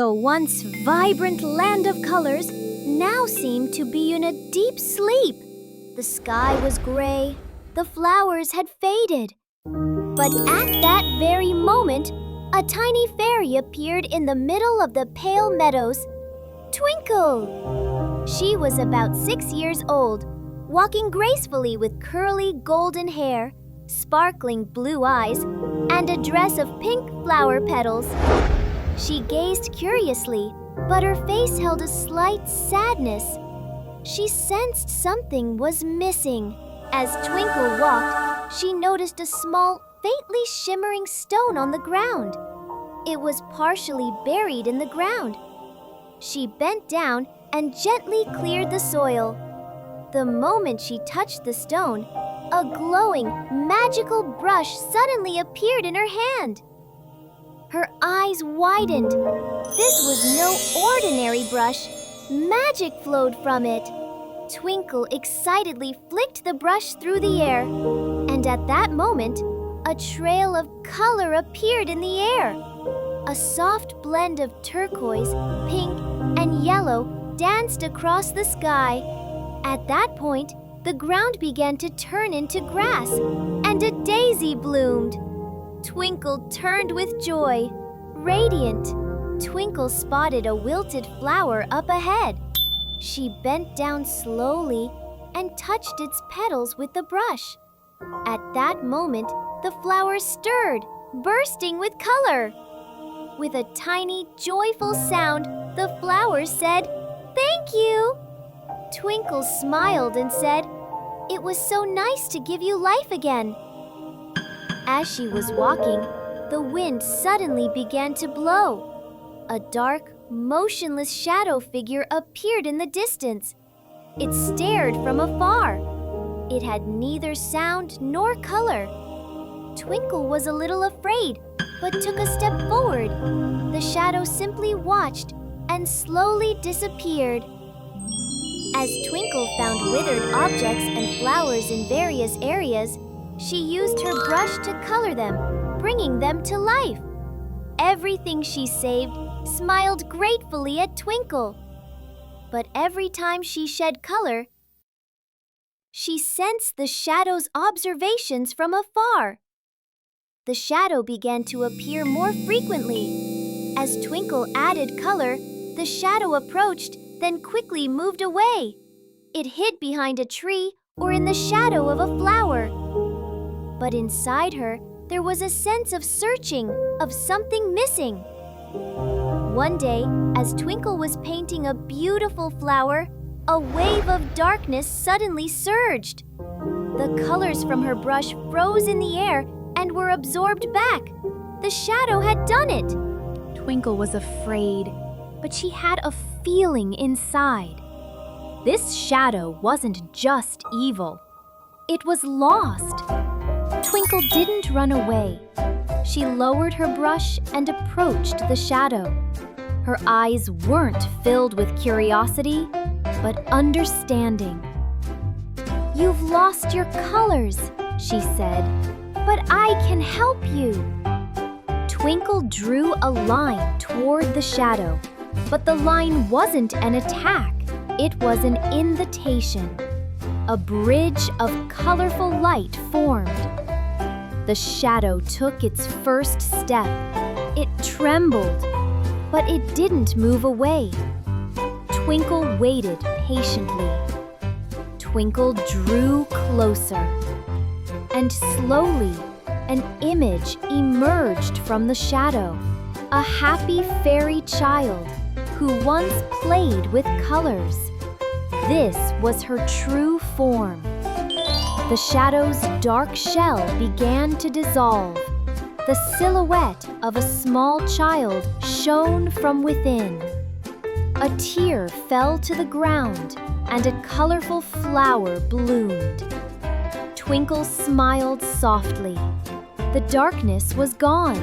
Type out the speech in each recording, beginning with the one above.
The once vibrant land of colors now seemed to be in a deep sleep. The sky was gray, the flowers had faded. But at that very moment, a tiny fairy appeared in the middle of the pale meadows. Twinkle! She was about 6 years old, walking gracefully with curly golden hair, sparkling blue eyes, and a dress of pink flower petals. She gazed curiously, but her face held a slight sadness. She sensed something was missing. As Twinkle walked, she noticed a small, faintly shimmering stone on the ground. It was partially buried in the ground. She bent down and gently cleared the soil. The moment she touched the stone, a glowing, magical brush suddenly appeared in her hand. Her eyes widened. This was no ordinary brush. Magic flowed from it. Twinkle excitedly flicked the brush through the air, and at that moment, a trail of color appeared in the air. A soft blend of turquoise, pink, and yellow danced across the sky. At that point, the ground began to turn into grass, and a daisy bloomed. Twinkle turned with joy. Radiant, Twinkle spotted a wilted flower up ahead. She bent down slowly and touched its petals with the brush. At that moment, the flower stirred, bursting with color. With a tiny, joyful sound, the flower said, "Thank you." Twinkle smiled and said, "It was so nice to give you life again." As she was walking, the wind suddenly began to blow. A dark, motionless shadow figure appeared in the distance. It stared from afar. It had neither sound nor color. Twinkle was a little afraid, but took a step forward. The shadow simply watched and slowly disappeared. As Twinkle found withered objects and flowers in various areas, she used her brush to color them, bringing them to life. Everything she saved smiled gratefully at Twinkle. But every time she shed color, she sensed the shadow's observations from afar. The shadow began to appear more frequently. As Twinkle added color, the shadow approached, then quickly moved away. It hid behind a tree or in the shadow of a flower. But inside her, there was a sense of searching, of something missing. One day, as Twinkle was painting a beautiful flower, a wave of darkness suddenly surged. The colors from her brush froze in the air and were absorbed back. The shadow had done it. Twinkle was afraid, but she had a feeling inside. This shadow wasn't just evil. It was lost. Twinkle didn't run away. She lowered her brush and approached the shadow. Her eyes weren't filled with curiosity, but understanding. "You've lost your colors," she said, "but I can help you." Twinkle drew a line toward the shadow, but the line wasn't an attack. It was an invitation. A bridge of colorful light formed. The shadow took its first step. It trembled, but it didn't move away. Twinkle waited patiently. Twinkle drew closer. And slowly, an image emerged from the shadow. A happy fairy child who once played with colors. This was her true form. The shadow's dark shell began to dissolve. The silhouette of a small child shone from within. A tear fell to the ground, and a colorful flower bloomed. Twinkle smiled softly. The darkness was gone.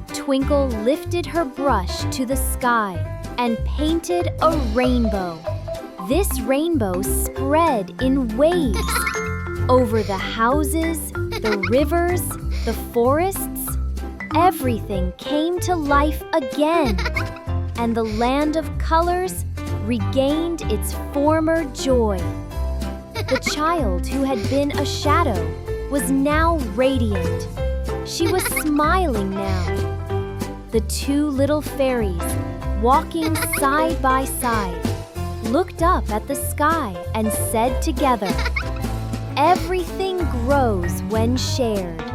Twinkle lifted her brush to the sky and painted a rainbow. This rainbow spread in waves over the houses, the rivers, the forests. Everything came to life again. and the land of colors regained its former joy. The child who had been a shadow was now radiant. She was smiling now. The two little fairies, walking side by side, looked up at the sky and said together, "Everything grows when shared."